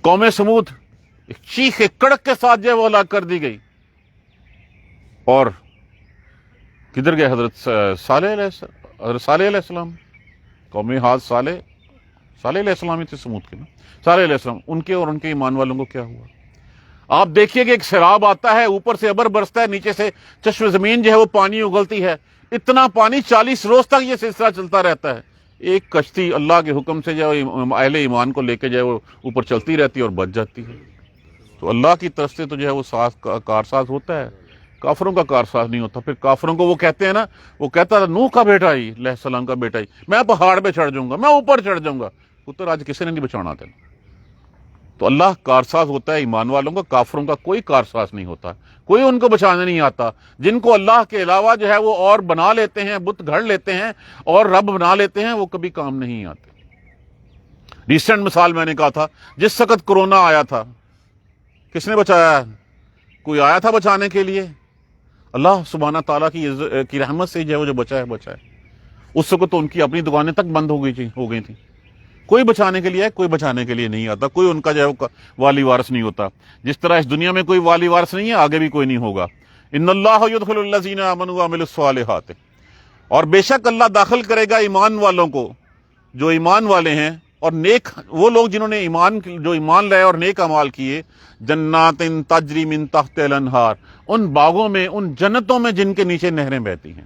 قوم سمود ایک چیخ کڑک کے ساتھ جو ہے وہ ہلاک کر دی گئی۔ اور کدھر گئے حضرت صالح علیہ السلام؟ قوم عاد صالح علیہ السلام ہی تھے سمود کے نا، صالح علیہ السلام، ان کے اور ان کے ایمان والوں کو کیا ہوا؟ آپ دیکھیے کہ ایک سیلاب آتا ہے، اوپر سے ابر برستا ہے، نیچے سے چشم زمین جو ہے وہ پانی اگلتی ہے، اتنا پانی 40 روز تک یہ سلسلہ چلتا رہتا ہے۔ ایک کشتی اللہ کے حکم سے جو ہے اہل ایمان کو لے کے جو ہے وہ اوپر چلتی رہتی ہے اور بچ جاتی ہے۔ تو اللہ کی طرف سے تو جو ہے وہ کارساز ہوتا ہے، کافروں کا کارساز نہیں ہوتا۔ پھر کافروں کو وہ کہتے ہیں نا، وہ کہتا تھا نوح کا بیٹا ہی، علیہ السلام کا بیٹا ہی، میں پہاڑ پہ چڑھ جاؤں گا، میں اوپر چڑھ جاؤں گا، پتر آج کسی نے نہیں بچانا تھا۔ تو اللہ کارساز ہوتا ہے ایمان والوں کا، کافروں کا کوئی کارساز نہیں ہوتا، کوئی ان کو بچانے نہیں آتا۔ جن کو اللہ کے علاوہ جو ہے وہ اور بنا لیتے ہیں، بت گھڑ لیتے ہیں اور رب بنا لیتے ہیں، وہ کبھی کام نہیں آتے۔ ریسنٹ مثال میں نے کہا تھا، جس وقت کرونا آیا تھا، کس نے بچایا؟ کوئی آیا تھا بچانے کے لیے؟ اللہ سبحانہ تعالیٰ کی رحمت سے جو ہے وہ جو بچائے۔ اس وقت تو ان کی اپنی دکانیں تک بند ہو گئی تھیں۔ کوئی بچانے کے لیے ہے، کوئی بچانے کے لیے نہیں آتا، کوئی ان کا جو ہے والی وارث نہیں ہوتا۔ جس طرح اس دنیا میں کوئی والی وارث نہیں ہے، آگے بھی کوئی نہیں ہوگا۔ ان اللہ یدخل الذین آمنوا وعملوا الصالحات، اور بے شک اللہ داخل کرے گا ایمان والوں کو، جو ایمان والے ہیں اور نیک، وہ لوگ جنہوں نے جو ایمان لائے اور نیک اعمال کیے، جنات تجری من تحت الانہار، ان باغوں میں، ان جنتوں میں جن کے نیچے نہریں بہتی ہیں۔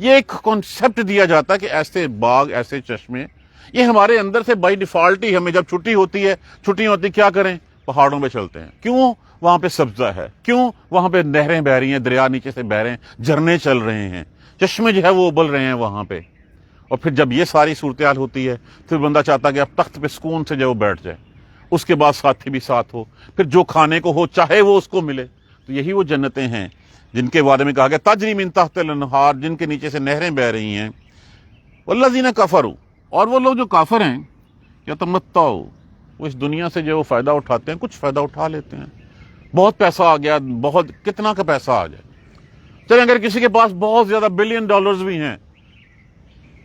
یہ ایک کانسیپٹ دیا جاتا ہے کہ ایسے باغ، ایسے چشمے، یہ ہمارے اندر سے بائی ڈیفالٹ ہی، ہمیں جب چھٹیاں ہوتی کیا کریں؟ پہاڑوں پہ چلتے ہیں۔ کیوں؟ وہاں پہ سبزہ ہے۔ کیوں؟ وہاں پہ نہریں بہ رہی ہیں، دریا نیچے سے بہ رہے ہیں، جھرنے چل رہے ہیں، چشمے جو ہے وہ ابل رہے ہیں وہاں پہ۔ اور پھر جب یہ ساری صورتحال ہوتی ہے، پھر بندہ چاہتا ہے کہ اب تخت پہ سکون سے جو بیٹھ جائے، اس کے بعد ساتھی بھی ساتھ ہو، پھر جو کھانے کو ہو چاہے وہ اس کو ملے۔ تو یہی وہ جنتیں ہیں جن کے بارے میں کہا گیا تجری من تحت الانہار، جن کے نیچے سے نہریں بہ رہی ہیں۔ والذین کفروا، اور وہ لوگ جو کافر ہیں، یتمتعوا، وہ اس دنیا سے جو فائدہ اٹھاتے ہیں، کچھ فائدہ اٹھا لیتے ہیں۔ بہت پیسہ آ گیا، بہت، کتنا کا پیسہ آ جائے، چلیں اگر کسی کے پاس بہت زیادہ بلین ڈالرز بھی ہیں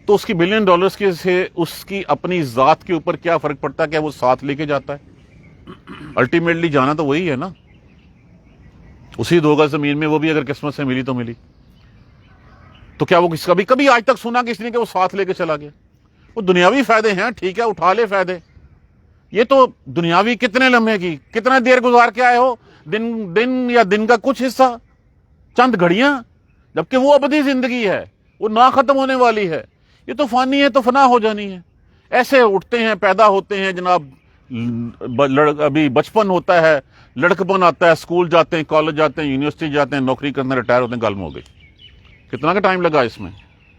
تو اس کی بلین ڈالرز کے سے اس کی اپنی ذات کے اوپر کیا فرق پڑتا ہے کہ وہ ساتھ لے کے جاتا ہے؟ الٹیمیٹلی جانا تو وہی ہے نا، اسی 2 گز زمین میں، وہ بھی اگر قسمت سے ملی تو ملی۔ تو کیا وہ کبھی آج تک سنا کسی نے کہ وہ ساتھ لے کے چلا گیا؟ وہ دنیاوی فائدے ہیں، ٹھیک ہے، اٹھا لے فائدے۔ یہ تو دنیاوی کتنے لمحے کی، کتنا دیر گزار کے آئے ہو، دن کا کچھ حصہ، چند گھڑیاں، جبکہ وہ ابدی زندگی ہے، وہ نہ ختم ہونے والی ہے۔ یہ تو فانی ہے، تو فنا ہو جانی ہے۔ ایسے اٹھتے ہیں، پیدا ہوتے ہیں جناب، ابھی بچپن ہوتا ہے، لڑکپن آتا ہے، اسکول جاتے ہیں، کالج جاتے ہیں، یونیورسٹی جاتے ہیں، نوکری کرنے، ریٹائر ہوتے ہیں، گلم ہو گئی۔ کتنا کا ٹائم لگا اس میں؟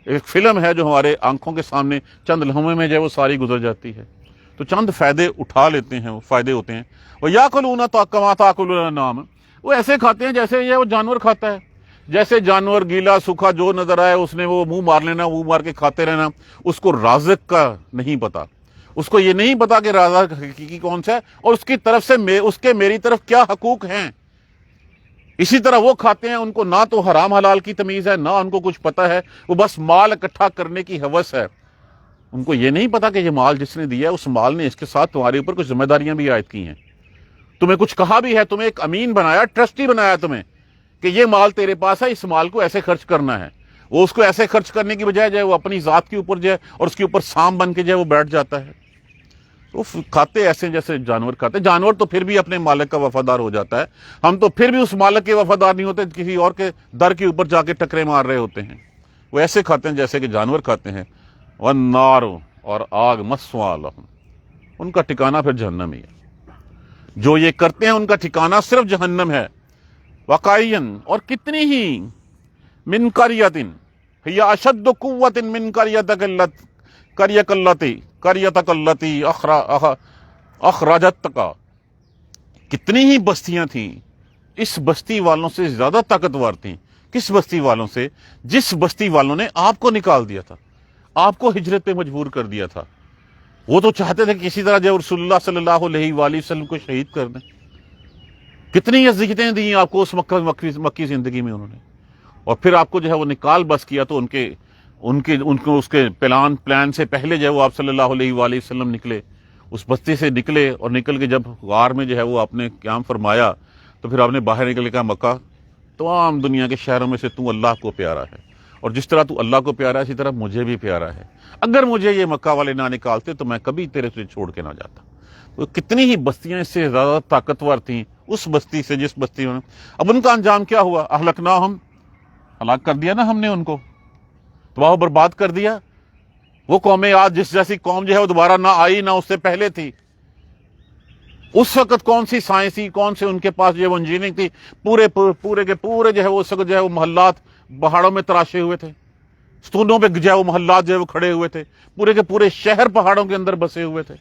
ایک فلم ہے جو ہمارے آنکھوں کے سامنے چند لمحوں میں جو ہے وہ ساری گزر جاتی ہے. تو چند فائدے اٹھا لیتے ہیں، وہ فائدے ہوتے ہیں. وہ یاکلون کما تاکلون الانعام، وہ ایسے کھاتے ہیں جیسے یہ وہ جانور کھاتا ہے. جیسے جانور گیلا سوکھا جو نظر آئے اس نے وہ منہ مار لینا، منہ مار کے کھاتے رہنا. اس کو رازق کا نہیں پتا، اس کو یہ نہیں پتا کہ رازق حقیقی کون سا ہے اور اس کی طرف سے اس کے میری طرف کیا حقوق ہیں. اسی طرح وہ کھاتے ہیں، ان کو نہ تو حرام حلال کی تمیز ہے، نہ ان کو کچھ پتا ہے، وہ بس مال اکٹھا کرنے کی ہوس ہے. ان کو یہ نہیں پتا کہ یہ مال جس نے دیا ہے اس مال نے اس کے ساتھ تمہارے اوپر کچھ ذمہ داریاں بھی عائد کی ہیں. تمہیں کچھ کہا بھی ہے، تمہیں ایک امین بنایا، ٹرسٹی بنایا تمہیں کہ یہ مال تیرے پاس ہے، اس مال کو ایسے خرچ کرنا ہے. وہ اس کو ایسے خرچ کرنے کی بجائے جو ہے وہ اپنی ذات کے اوپر جو ہے اور اس کے اوپر سام بن کے جو ہے وہ بیٹھ جاتا ہے. وہ کھاتے ایسے جیسے جانور کھاتے. جانور تو پھر بھی اپنے مالک کا وفادار ہو جاتا ہے، ہم تو پھر بھی اس مالک کے وفادار نہیں ہوتے، کسی اور کے در کے اوپر جا کے ٹکرے مار رہے ہوتے ہیں. وہ ایسے کھاتے ہیں جیسے کہ جانور کھاتے ہیں. والنار، اور آگ، مثویٰ لہم، ان کا ٹھکانہ پھر جہنم ہی ہے. جو یہ کرتے ہیں ان کا ٹھکانہ صرف جہنم ہے. وقائین، اور کتنی ہی من قریۃ ہی اشد قوۃ من قریتک التی اخرجتک، کتنی ہی بستیاں تھیں اس بستی والوں سے زیادہ طاقتور تھیں. کس بستی والوں سے؟ جس بستی والوں نے آپ کو نکال دیا تھا، آپ کو ہجرت پہ مجبور کر دیا تھا. وہ تو چاہتے تھے کہ کسی طرح جو رسول اللہ صلی اللہ علیہ وآلہ وسلم کو شہید کر دیں. کتنی اذیتیں دی آپ کو اس مکی زندگی میں انہوں نے، اور پھر آپ کو جو ہے وہ نکال بس کیا. تو ان کو اس کے پلان سے پہلے جو ہے وہ آپ صلی اللہ علیہ وآلہ وسلم نکلے، اس بستی سے نکلے، اور نکل کے جب غار میں جو ہے وہ آپ نے قیام فرمایا تو پھر آپ نے باہر نکل کے کہا مکہ تمام دنیا کے شہروں میں سے تو اللہ کو پیارا ہے، اور جس طرح تو اللہ کو پیارا ہے اسی طرح مجھے بھی پیارا ہے. اگر مجھے یہ مکہ والے نہ نکالتے تو میں کبھی تیرے سے چھوڑ کے نہ جاتا. تو کتنی ہی بستیاں اس سے زیادہ طاقتور تھیں اس بستی سے جس بستی میں. اب ان کا انجام کیا ہوا؟ اہلکناہم، ہلاک کر دیا نا ہم نے ان کو، تباہ و برباد کر دیا. وہ قومیں آج جس جیسی قوم جو ہے وہ دوبارہ نہ آئی نہ اس سے پہلے تھی. اس وقت کون سی سائنسی، کون سے ان کے پاس جو ہے وہ انجینئرنگ تھی. پورے کے پورے جو ہے وہ اس وقت جو ہے وہ محلات پہاڑوں میں تراشے ہوئے تھے، ستونوں پہ جو ہے وہ محلات جو ہے وہ کھڑے ہوئے تھے، پورے کے پورے شہر پہاڑوں کے اندر بسے ہوئے تھے.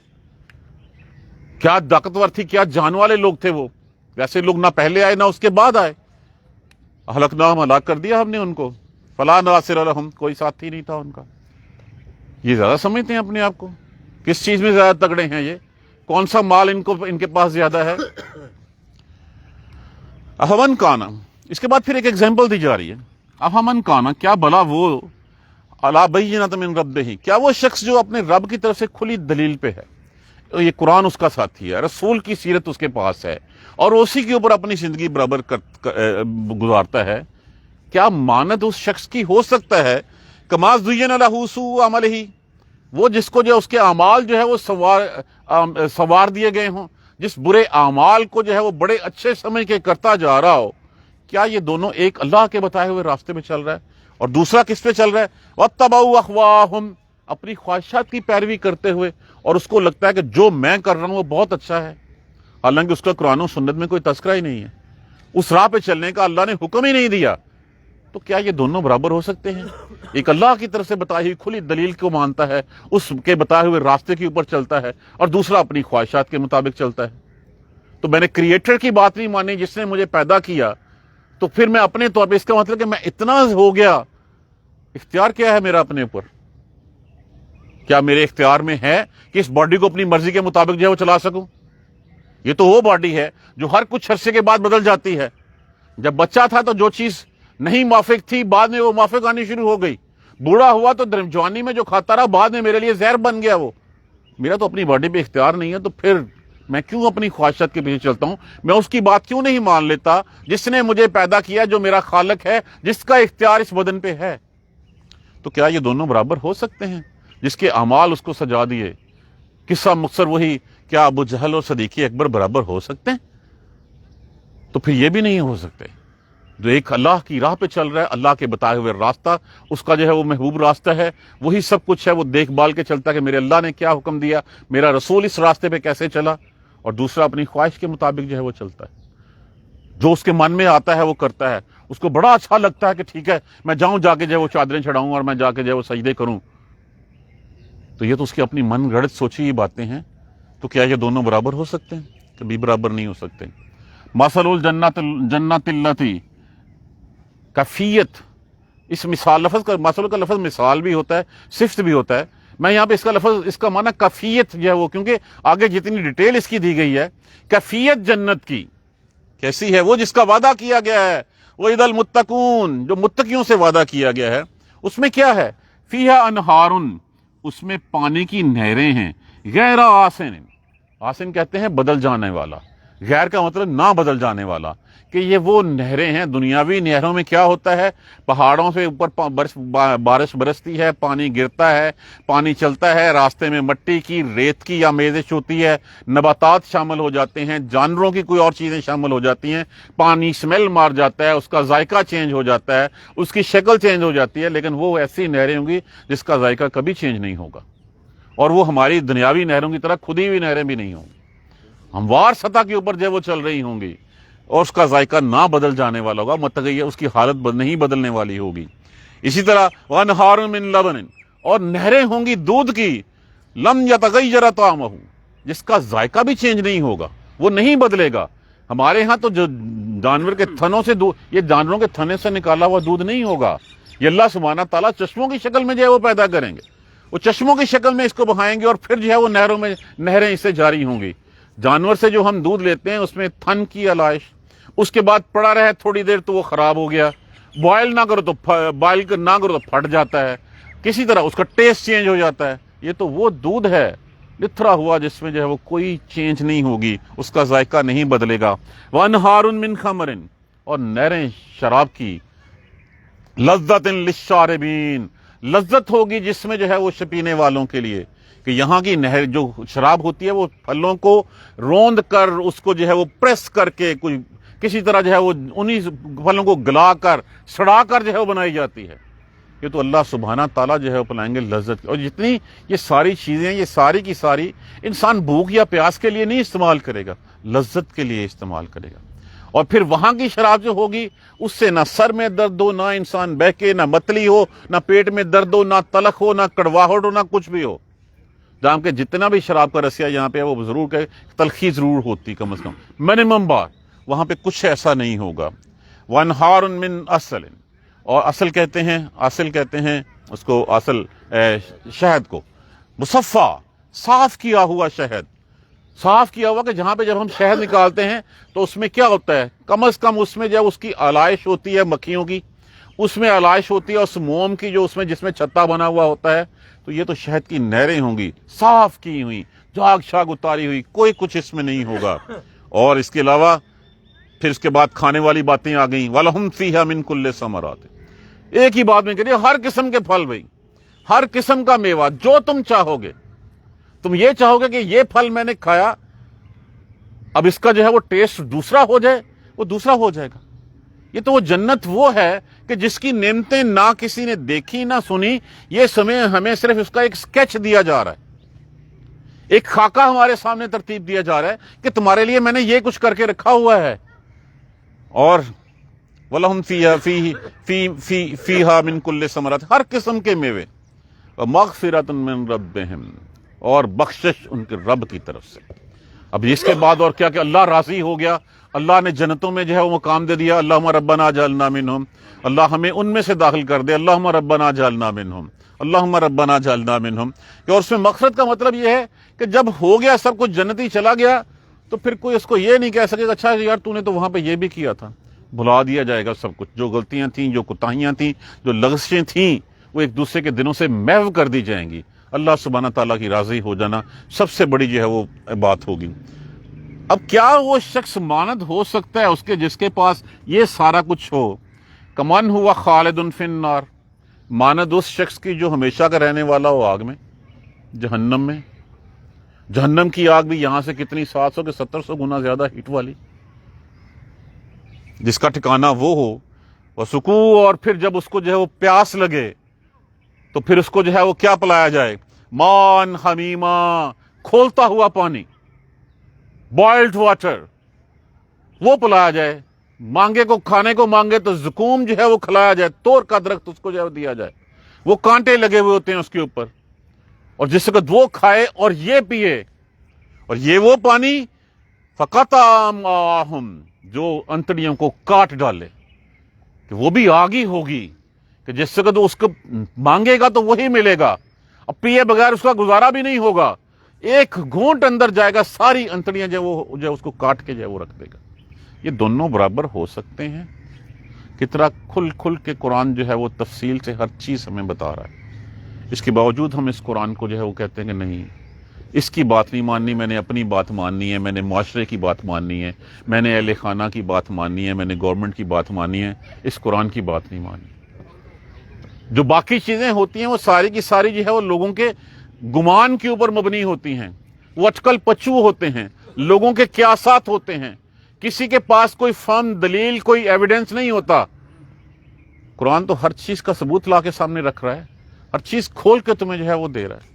کیا طاقتور تھی، کیا جان والے لوگ تھے وہ. ویسے لوگ نہ پہلے آئے نہ اس کے بعد آئے. اہلکناہم، ہلاک کر دیا ہم نے ان کو. فلا ناصر لہم، کوئی ساتھی نہیں تھا ان کا. یہ زیادہ سمجھتے ہیں اپنے آپ کو، کس چیز میں زیادہ تگڑے ہیں یہ، کون سا مال ان کے پاس زیادہ ہے. افمن کانا، اس کے بعد پھر ایک ایگزامپل دی جا رہی ہے. افمن کانا، کیا بلا وہ، علی بینۃ من ربہ، کیا وہ شخص جو اپنے رب کی طرف سے کھلی دلیل پہ ہے، یہ قرآن اس کا ساتھی ہے، رسول کی سیرت اس کے پاس ہے اور اسی کے اوپر اپنی زندگی برابر گزارتا ہے، کیا مانت اس شخص کی ہو سکتا ہے کما زین لہ سوء عملہ، وہ جس کو جو اس کے اعمال جو ہے وہ سوار دیے گئے ہوں، جس برے اعمال کو جو ہے وہ بڑے اچھے سمجھ کے کرتا جا رہا ہو. کیا یہ دونوں ایک اللہ کے بتائے ہوئے راستے میں چل رہا ہے اور دوسرا کس پہ چل رہا ہے؟ واتبعوا اہواءہم، اپنی خواہشات کی پیروی کرتے ہوئے، اور اس کو لگتا ہے کہ جو میں کر رہا ہوں وہ بہت اچھا ہے، حالانکہ اس کا قرآن و سنت میں کوئی تذکرہ ہی نہیں ہے، اس راہ پہ چلنے کا اللہ نے حکم ہی نہیں دیا. تو کیا یہ دونوں برابر ہو سکتے ہیں؟ ایک اللہ کی طرف سے بتائی ہوئی کھلی دلیل کو مانتا ہے، اس کے بتائے ہوئے راستے کے اوپر چلتا ہے، اور دوسرا اپنی خواہشات کے مطابق چلتا ہے. تو میں نے کریٹر کی بات نہیں مانی جس نے مجھے پیدا کیا، تو پھر میں اپنے طور پہ، اس کا مطلب کہ میں اتنا ہو گیا. اختیار کیا ہے میرا اپنے اوپر؟ کیا میرے اختیار میں ہے کہ اس باڈی کو اپنی مرضی کے مطابق جو ہے وہ چلا سکوں؟ یہ تو وہ باڈی ہے جو ہر کچھ عرصے کے بعد بدل جاتی ہے. جب بچہ تھا تو جو چیز نہیں موافق تھی بعد میں وہ موافق آنی شروع ہو گئی. بوڑھا ہوا تو جوانی میں جو کھاتا رہا بعد میں میرے لیے زہر بن گیا. وہ میرا تو اپنی باڈی پہ اختیار نہیں ہے، تو پھر میں کیوں اپنی خواہشات کے پیچھے چلتا ہوں؟ میں اس کی بات کیوں نہیں مان لیتا جس نے مجھے پیدا کیا، جو میرا خالق ہے، جس کا اختیار اس بدن پہ ہے؟ تو کیا یہ دونوں برابر ہو سکتے ہیں؟ جس کے اعمال اس کو سجا دیے. قصہ مختصر وہی، کیا ابو جہل اور صدیق اکبر برابر ہو سکتے ہیں؟ تو پھر یہ بھی نہیں ہو سکتے. جو ایک اللہ کی راہ پہ چل رہا ہے، اللہ کے بتائے ہوئے راستہ، اس کا جو ہے وہ محبوب راستہ ہے، وہی سب کچھ ہے، وہ دیکھ بھال کے چلتا ہے کہ میرے اللہ نے کیا حکم دیا، میرا رسول اس راستے پہ کیسے چلا، اور دوسرا اپنی خواہش کے مطابق جو ہے وہ چلتا ہے، جو اس کے من میں آتا ہے وہ کرتا ہے. اس کو بڑا اچھا لگتا ہے کہ ٹھیک ہے میں جاؤں جا کے جو ہے وہ چادریں چڑھاؤں اور میں جا کے جو ہے وہ سجدے کروں. تو یہ تو اس کی اپنی من گھڑت سوچی ہوئی باتیں ہیں. تو کیا یہ دونوں برابر ہو سکتے ہیں؟ کبھی برابر نہیں ہو سکتے. مثل الجنت التی، کیفیت، اس مثال لفظ کا مثل کا لفظ مثال بھی ہوتا ہے، صفت بھی ہوتا ہے. میں یہاں پہ اس کا لفظ اس کا معنی کیفیت جو ہے وہ، کیونکہ آگے جتنی ڈیٹیل اس کی دی گئی ہے، کیفیت جنت کی کیسی ہے، وہ جس کا وعدہ کیا گیا ہے، وہ عید المتقون، جو متقیوں سے وعدہ کیا گیا ہے، اس میں کیا ہے؟ فیہا انہارن، اس میں پانی کی نہریں ہیں، غیر آسن، آسن کہتے ہیں بدل جانے والا، غیر کا مطلب نہ بدل جانے والا، کہ یہ وہ نہریں ہیں. دنیاوی نہروں میں کیا ہوتا ہے؟ پہاڑوں سے اوپر بارش برستی ہے، پانی گرتا ہے، پانی چلتا ہے، راستے میں مٹی کی، ریت کی آمیزش ہوتی ہے، نباتات شامل ہو جاتے ہیں، جانوروں کی کوئی اور چیزیں شامل ہو جاتی ہیں، پانی اسمیل مار جاتا ہے، اس کا ذائقہ چینج ہو جاتا ہے، اس کی شکل چینج ہو جاتی ہے. لیکن وہ ایسی نہریں ہوں گی جس کا ذائقہ کبھی چینج نہیں ہوگا، اور وہ ہماری دنیاوی نہروں کی طرح کھدی ہوئی نہریں بھی نہیں ہوں گی، ہموار سطح کے اوپر جو وہ چل رہی ہوں گی، اور اس کا ذائقہ نہ بدل جانے والا ہوگا، متغیر، اس کی حالت نہیں بدلنے والی ہوگی. اسی طرح وَأَنْهَارٌ مِّن لَبَنٍ، اور نہریں ہوں گی دودھ کی، لَمْ يَتَغَيَّرَ طَعْمُهُ، جس کا ذائقہ بھی چینج نہیں ہوگا، وہ نہیں بدلے گا. ہمارے ہاں تو جو جانور کے تھنوں سے یہ جانوروں کے تھنے سے نکالا ہوا دودھ نہیں ہوگا، یہ اللہ سبحانہ تعالیٰ چشموں کی شکل میں جو ہے وہ پیدا کریں گے، وہ چشموں کی شکل میں اس کو بہائیں گے، اور پھر جو ہے وہ نہروں میں نہریں اس سے جاری ہوں گی. جانور سے جو ہم دودھ لیتے ہیں اس میں تھن کی علائش، اس کے بعد پڑا رہے تھوڑی دیر تو وہ خراب ہو گیا، بوائل نہ کرو تو نہ کرو تو پھٹ جاتا ہے، کسی طرح اس کا ٹیسٹ چینج ہو جاتا ہے. یہ تو وہ دودھ ہے لتھڑا ہوا جس میں جو ہے وہ کوئی چینج نہیں ہوگی، اس کا ذائقہ نہیں بدلے گا. وَأَنْهَارٌ مِّن خَمْرٍ، اور نہریں شراب کی، لذت للشاربین، لذت ہوگی جس میں جو ہے وہ پینے والوں کے لیے. کہ یہاں کی نہر جو شراب ہوتی ہے وہ پھلوں کو روند کر، اس کو جو ہے وہ پریس کر کے کسی طرح جو ہے وہ انہی پھلوں کو گلا کر سڑا کر جو ہے وہ بنائی جاتی ہے. یہ تو اللہ سبحانہ تعالیٰ جو ہے وہ پلائیں گے لذت. اور جتنی یہ ساری چیزیں، یہ ساری کی ساری انسان بھوک یا پیاس کے لیے نہیں استعمال کرے گا، لذت کے لیے استعمال کرے گا. اور پھر وہاں کی شراب جو ہوگی اس سے نہ سر میں درد ہو، نہ انسان بہکے، نہ متلی ہو، نہ پیٹ میں درد ہو، نہ تلخ ہو، نہ کڑواہٹ ہو، نہ کچھ بھی ہو. جہاں کہ جتنا بھی شراب کا رسیہ یہاں پہ ہے وہ ضرور کہ تلخی ضرور ہوتی، کم از کم منیمم بار. وہاں پہ کچھ ایسا نہیں ہوگا. وَأَنْهَارٌ مِّن عَسَلٍ، اور اصل کہتے ہیں اس کو، اصل شہد کو، مصفا، صاف کیا ہوا شہد، صاف کیا ہوا، کہ جہاں پہ جب ہم شہد نکالتے ہیں تو اس میں کیا ہوتا ہے؟ کم از کم اس میں جب اس کی علائش ہوتی ہے مکھیوں کی، اس میں علائش ہوتی ہے اس موم کی جو اس میں جس میں چھتا بنا ہوا ہوتا ہے. تو یہ تو شہد کی نہریں ہوں گی، صاف کی ہوئی، جھاگ شاگ اتاری ہوئی، کوئی کچھ اس میں نہیں ہوگا. اور اس کے علاوہ پھر اس کے بعد کھانے والی باتیں آ گئیں. وَلَهُمْ فِيهَا مِن كُلِّ ثَمَرَاتٍ، ایک ہی بات میں کہہ رہی، ہر قسم کے پھل، بھائی ہر قسم کا میوہ جو تم چاہو گے. تم یہ چاہو گے کہ یہ پھل میں نے کھایا، اب اس کا جو ہے وہ ٹیسٹ دوسرا ہو جائے، وہ دوسرا ہو جائے گا. یہ تو وہ جنت وہ ہے کہ جس کی نعمتیں نہ کسی نے دیکھی نہ سنی، یہ ہمیں صرف اس کا ایک سکیچ دیا جا رہا ہے، ایک خاکہ ہمارے سامنے ترتیب دیا جا رہا ہے کہ تمہارے لیے میں نے یہ کچھ کر کے رکھا ہوا ہے. اور وَلَهُمْ فِيهَا مِن كُلِّ ثَمَرَاتٍ، ہر قسم کے میوے. وَمَغْفِرَةٌ مِّن رَبِّهِمْ، اور بخشش ان کے رب کی طرف سے. اب اس کے بعد اور کیا کہ اللہ راضی ہو گیا، اللہ نے جنتوں میں جو ہے وہ مقام دے دیا. اللہم ربنا اجعلنا منہم، اللہ ہمیں ان میں سے داخل کر دے. اللہم ربنا اجعلنا منہم، اللہم ربنا اجعلنا منہم. اور اس میں مغفرت کا مطلب یہ ہے کہ جب ہو گیا سب کچھ، جنتی چلا گیا، تو پھر کوئی اس کو یہ نہیں کہہ سکے کہ اچھا یار تو نے تو وہاں پہ یہ بھی کیا تھا. بھلا دیا جائے گا سب کچھ، جو غلطیاں تھیں، جو کوتاہیاں تھیں، جو لغزشیں تھیں، وہ ایک دوسرے کے دلوں سے محو کر دی جائیں گی. اللہ سبحانہ تعالیٰ کی راضی ہو جانا سب سے بڑی جو ہے وہ بات ہوگی. اب کیا وہ شخص ماند ہو سکتا ہے اس کے جس کے پاس یہ سارا کچھ ہو؟ کمن ہوا خالد فی النار، ماند اس شخص کی جو ہمیشہ کا رہنے والا ہو آگ میں، جہنم میں. جہنم کی آگ بھی یہاں سے کتنی، 700 کے 700 گنا زیادہ ہیٹ والی، جس کا ٹھکانہ وہ ہو. وسکو، اور پھر جب اس کو جو ہے وہ پیاس لگے تو پھر اس کو جو ہے وہ کیا پلایا جائے؟ مان حمیما، کھولتا ہوا پانی، بوائلڈ واٹر، وہ پلایا جائے. مانگے کو کھانے کو مانگے تو زکوم جو ہے وہ کھلایا جائے، تور کا درخت اس کو جو ہے دیا جائے، وہ کانٹے لگے ہوئے ہوتے ہیں اس کے اوپر، اور جس وقت وہ کھائے اور یہ پیے، اور یہ وہ پانی فقطع معاہم جو انتڑیوں کو کاٹ ڈالے، کہ وہ بھی آگی ہوگی کہ جس وقت اس کو مانگے گا تو وہی ملے گا، اب پیے بغیر اس کا گزارا بھی نہیں ہوگا، ایک گھونٹ اندر جائے گا ساری انتڑیاں جو ہے اس کو کاٹ کے جو ہے وہ رکھ دے گا۔ یہ دونوں برابر ہو سکتے ہیں؟ کتنا کھل کھل کے قرآن جو ہے وہ تفصیل سے ہر چیز ہمیں بتا رہا ہے، اس کے باوجود ہم اس قرآن کو جو ہے وہ کہتے ہیں کہ نہیں، اس کی بات نہیں ماننی، میں نے اپنی بات ماننی ہے، میں نے معاشرے کی بات ماننی ہے، میں نے اہل خانہ کی بات ماننی ہے، میں نے گورنمنٹ کی بات ماننی ہے، اس قرآن کی بات نہیں ماننی۔ جو باقی چیزیں ہوتی ہیں وہ ساری کی ساری جو ہے وہ لوگوں کے گمان کے اوپر مبنی ہوتی ہیں، وہ اٹکل پچو ہوتے ہیں، لوگوں کے قیاسات ہوتے ہیں، کسی کے پاس کوئی فرم دلیل، کوئی ایویڈنس نہیں ہوتا۔ قرآن تو ہر چیز کا ثبوت لا کے سامنے رکھ رہا ہے، ہر چیز کھول کے تمہیں جو ہے وہ دے رہا ہے۔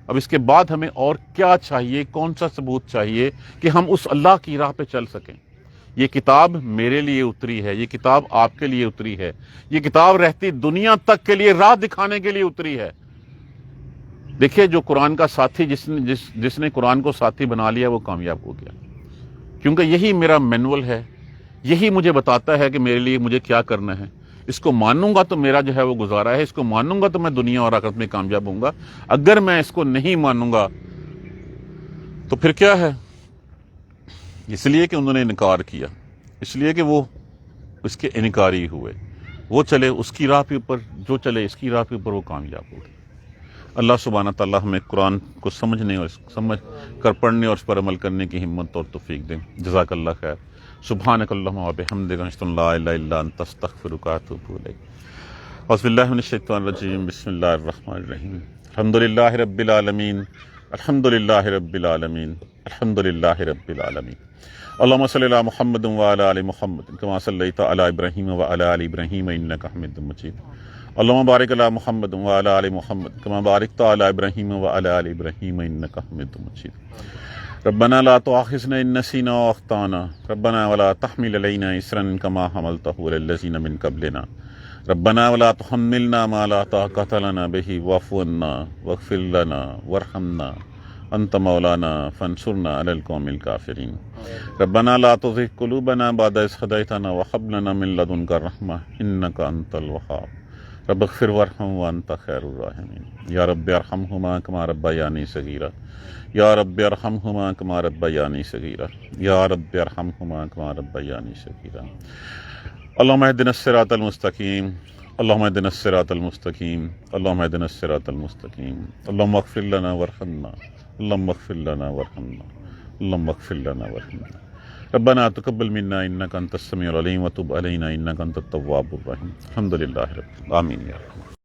اب اس کے بعد ہمیں اور کیا چاہیے، کون سا ثبوت چاہیے کہ ہم اس اللہ کی راہ پہ چل سکیں؟ یہ کتاب میرے لیے اتری ہے، یہ کتاب آپ کے لیے اتری ہے، یہ کتاب رہتی دنیا تک کے لیے راہ دکھانے کے لیے اتری ہے۔ دیکھیے جو قرآن کا ساتھی جس نے قرآن کو ساتھی بنا لیا وہ کامیاب ہو گیا، کیونکہ یہی میرا مینول ہے، یہی مجھے بتاتا ہے کہ میرے لیے مجھے کیا کرنا ہے۔ اس کو مانوں گا تو میرا جو ہے وہ گزارا ہے، اس کو مانوں گا تو میں دنیا اور آخرت میں کامیاب ہوں گا، اگر میں اس کو نہیں مانوں گا تو پھر کیا ہے؟ اس لیے کہ انہوں نے انکار کیا، اس لیے کہ وہ اس کے انکاری ہوئے، وہ چلے اس کی راہ پہ اوپر، جو چلے اس کی راہ پہ اوپر وہ کامیاب ہو گئے۔ اللہ سبحانہ تعالیٰ ہمیں قرآن کو سمجھنے اور سمجھ کر پڑھنے اور اس پر عمل کرنے کی ہمت اور توفیق دیں۔ جزاک اللہ خیر۔ سبحانک اللہم و بحمدک اشہد ان لا الہ الا انت استغفرک و اتوب الیک۔ اعوذ باللہ من الشیطان الرجیم، بسم اللہ الرحمن الرحیم۔ الحمدللہ رب العالمین، الحمدللہ رب العالمین، الحمدللہ رب العالمین۔ اللہم صلی علی محمد وعلی آل محمد کما صلیت علی ابراہیم وعلی آل ابراہیم انک حمید مجید۔ اللہم بارک علی محمد وعلی آل محمد کما بارکت علی ابراہیم وعلی آل ابراہیم انک حمید مجید۔ ربنا لا تؤاخذنا ان نسینا واخطانا ربنا ولا تحمل علینا اصرا کما حملتہ علی الذین من قبلنا ربنا ولا تحملنا ما لا طاقۃ لنا به واعف عنا واغفر لنا وارحمنا انت مولانا فانصرنا علی القوم الکافرین۔ ربنا لا تزغ قلوبنا بعد اذ ہدیتنا وہب لنا من لدنک رحمۃ انک انت الوہاب۔ رب اغفر وارحم وانت خیر الراحمین۔ یا رب ارحمہما کما ربیانی صغیرا، یا رب ارحمہما کما ربیانی صغیرا، یا رب ارحمہما کما ربیانی صغیرا۔ اللہم اہدنا الصراط المستقیم، اللہم اہدنا الصراط المستقیم، اللہم اہدنا الصراط المستقیم۔ اللہم اغفر لنا وارحمنا، اللہم اغفر لنا وارحمنا، اللہم اغفر لنا وارحمنا۔ ربنا تقبل منا انک انت السمیع العلیم وتب علینا انک انت التواب الرحیم۔ الحمدللہ رب آمین یا رب۔